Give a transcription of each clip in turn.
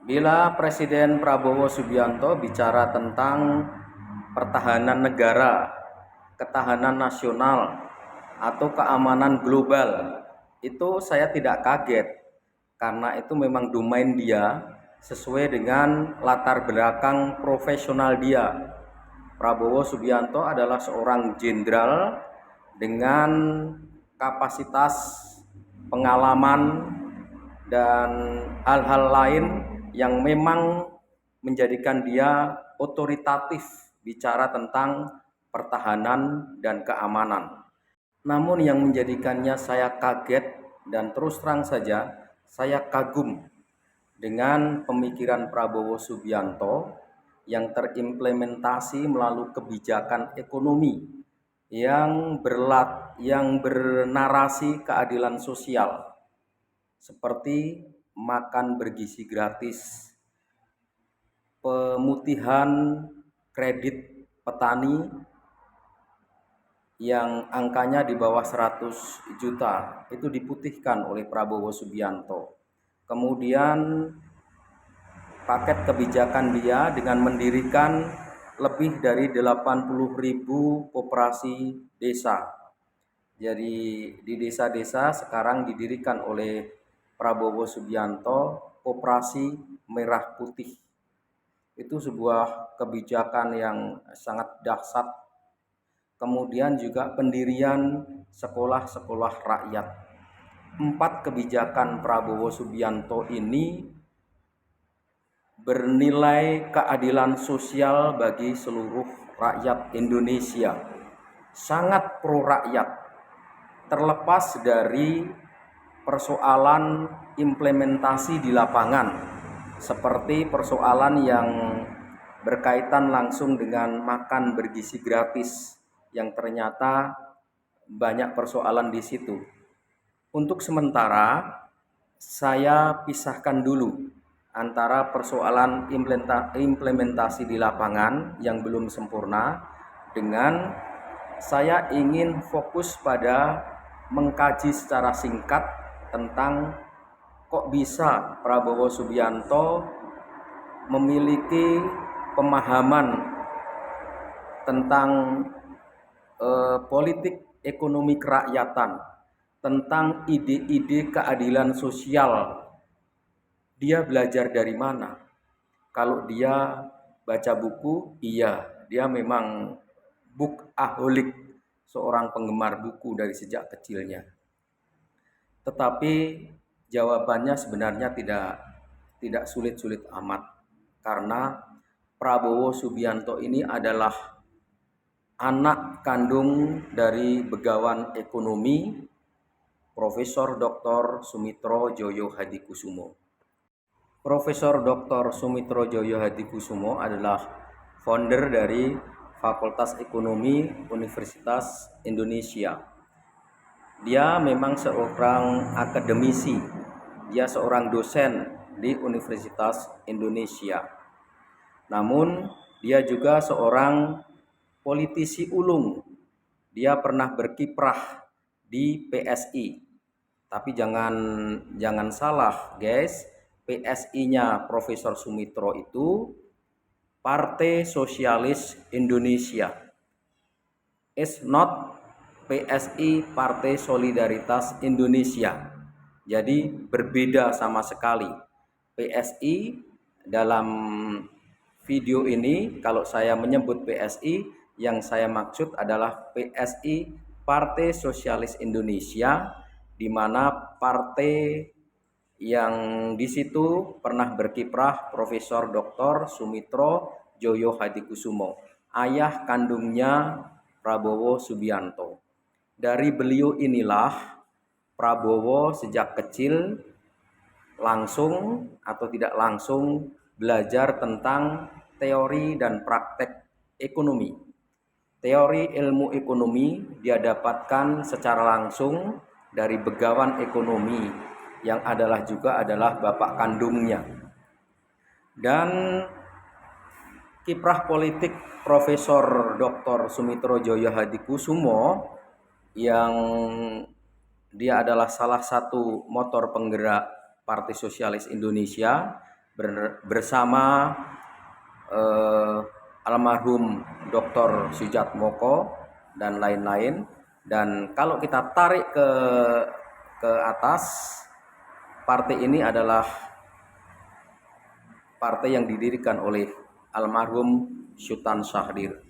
Bila Presiden Prabowo Subianto bicara tentang pertahanan negara, ketahanan nasional, atau keamanan global, itu saya tidak kaget karena itu memang domain dia sesuai dengan latar belakang profesional dia. Prabowo Subianto adalah seorang jenderal dengan kapasitas pengalaman dan hal-hal lain yang memang menjadikan dia otoritatif bicara tentang pertahanan dan keamanan. Namun yang menjadikannya saya kaget dan terus terang saja saya kagum dengan pemikiran Prabowo Subianto yang terimplementasi melalui kebijakan ekonomi yang bernarasi keadilan sosial, seperti makan bergizi gratis, pemutihan kredit petani yang angkanya di bawah 100 juta itu diputihkan oleh Prabowo Subianto. Kemudian paket kebijakan dia dengan mendirikan lebih dari 80.000 koperasi desa. Jadi di desa-desa sekarang didirikan oleh Prabowo Subianto koperasi merah putih. Itu sebuah kebijakan yang sangat dahsyat. Kemudian juga pendirian sekolah-sekolah rakyat. 4 kebijakan Prabowo Subianto ini bernilai keadilan sosial bagi seluruh rakyat Indonesia. Sangat pro rakyat, terlepas dari persoalan implementasi di lapangan, seperti persoalan yang berkaitan langsung dengan makan bergizi gratis, yang ternyata banyak persoalan di situ. Untuk sementara, saya pisahkan dulu antara persoalan implementasi di lapangan yang belum sempurna dengan saya ingin fokus pada mengkaji secara singkat tentang kok bisa Prabowo Subianto memiliki pemahaman tentang politik ekonomi kerakyatan, tentang ide-ide keadilan sosial. Dia belajar dari mana? Kalau dia baca buku, iya, dia memang bookaholic, seorang penggemar buku dari sejak kecilnya. Tetapi jawabannya sebenarnya tidak sulit-sulit amat, karena Prabowo Subianto ini adalah anak kandung dari begawan ekonomi Profesor Dr. Sumitro Joyo Hadikusumo. Profesor Dr. Sumitro Joyo Hadikusumo adalah founder dari Fakultas Ekonomi Universitas Indonesia. Dia memang seorang akademisi, dia seorang dosen di Universitas Indonesia. Namun dia juga seorang politisi ulung. Dia pernah berkiprah di PSI. Tapi jangan salah, guys. PSI-nya Profesor Sumitro itu Partai Sosialis Indonesia. It's not PSI Partai Solidaritas Indonesia. Jadi berbeda sama sekali. PSI dalam video ini, kalau saya menyebut PSI, yang saya maksud adalah PSI Partai Sosialis Indonesia, di mana partai yang di situ pernah berkiprah Profesor Dr. Sumitro Joyo Hadikusumo, ayah kandungnya Prabowo Subianto. Dari beliau inilah Prabowo sejak kecil langsung atau tidak langsung belajar tentang teori dan praktek ekonomi. Teori ilmu ekonomi dia dapatkan secara langsung dari begawan ekonomi yang adalah bapak kandungnya. Dan kiprah politik Profesor Dr. Sumitro Joyo Hadikusumo yang dia adalah salah satu motor penggerak Partai Sosialis Indonesia, bersama almarhum Dr. Sujatmoko dan lain-lain. Dan kalau kita tarik ke atas, partai ini adalah partai yang didirikan oleh almarhum Sultan Syahrir.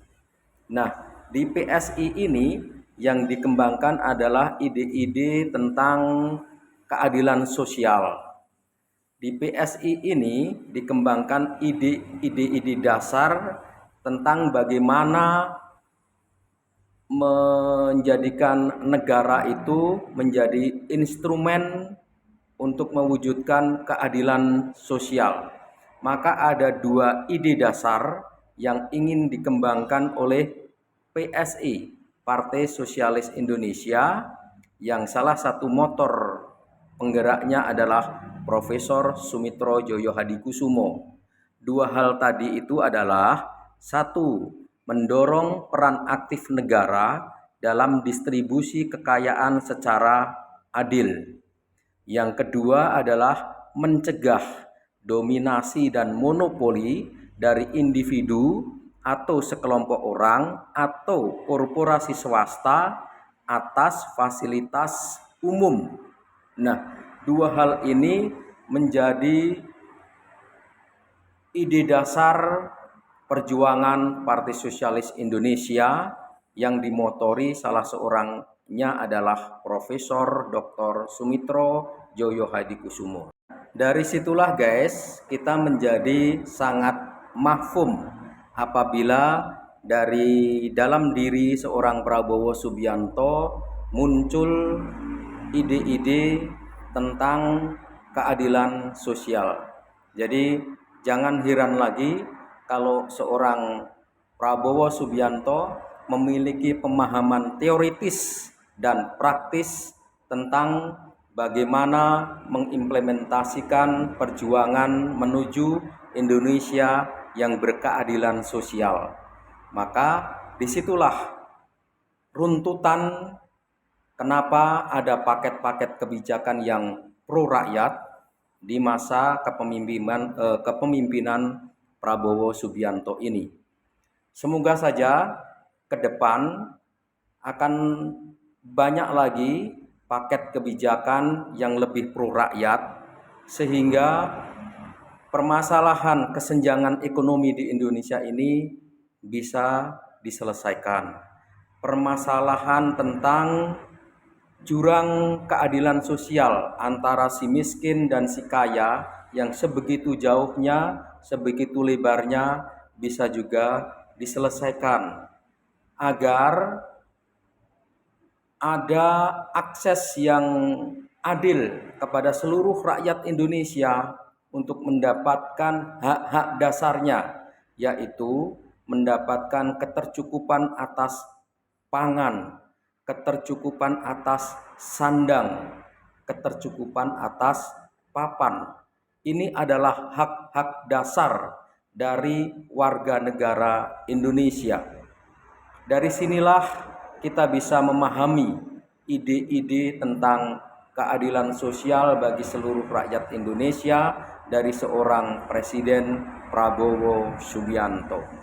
Nah, di PSI ini yang dikembangkan adalah ide-ide tentang keadilan sosial. Di PSI ini dikembangkan ide-ide dasar tentang bagaimana menjadikan negara itu menjadi instrumen untuk mewujudkan keadilan sosial. Maka ada dua ide dasar yang ingin dikembangkan oleh PSI, Partai Sosialis Indonesia, yang salah satu motor penggeraknya adalah Profesor Sumitro Joyo Hadikusumo. Dua hal tadi itu adalah: satu, mendorong peran aktif negara dalam distribusi kekayaan secara adil. Yang kedua adalah mencegah dominasi dan monopoli dari individu atau sekelompok orang atau korporasi swasta atas fasilitas umum. Nah, dua hal ini menjadi ide dasar perjuangan Partai Sosialis Indonesia yang dimotori salah seorangnya adalah Profesor Dr. Sumitro Joyo Hadikusumo. Dari situlah guys, kita menjadi sangat mafhum apabila dari dalam diri seorang Prabowo Subianto muncul ide-ide tentang keadilan sosial. Jadi jangan heran lagi kalau seorang Prabowo Subianto memiliki pemahaman teoritis dan praktis tentang bagaimana mengimplementasikan perjuangan menuju Indonesia yang berkeadilan sosial. Maka disitulah runtutan kenapa ada paket-paket kebijakan yang pro rakyat di masa kepemimpinan Prabowo Subianto ini. Semoga saja ke depan akan banyak lagi paket kebijakan yang lebih pro rakyat sehingga permasalahan kesenjangan ekonomi di Indonesia ini bisa diselesaikan. Permasalahan tentang jurang keadilan sosial antara si miskin dan si kaya yang sebegitu jauhnya, sebegitu lebarnya bisa juga diselesaikan agar ada akses yang adil kepada seluruh rakyat Indonesia untuk mendapatkan hak-hak dasarnya, yaitu mendapatkan ketercukupan atas pangan, ketercukupan atas sandang, ketercukupan atas papan. Ini adalah hak-hak dasar dari warga negara Indonesia. Dari sinilah kita bisa memahami ide-ide tentang keadilan sosial bagi seluruh rakyat Indonesia dari seorang Presiden Prabowo Subianto.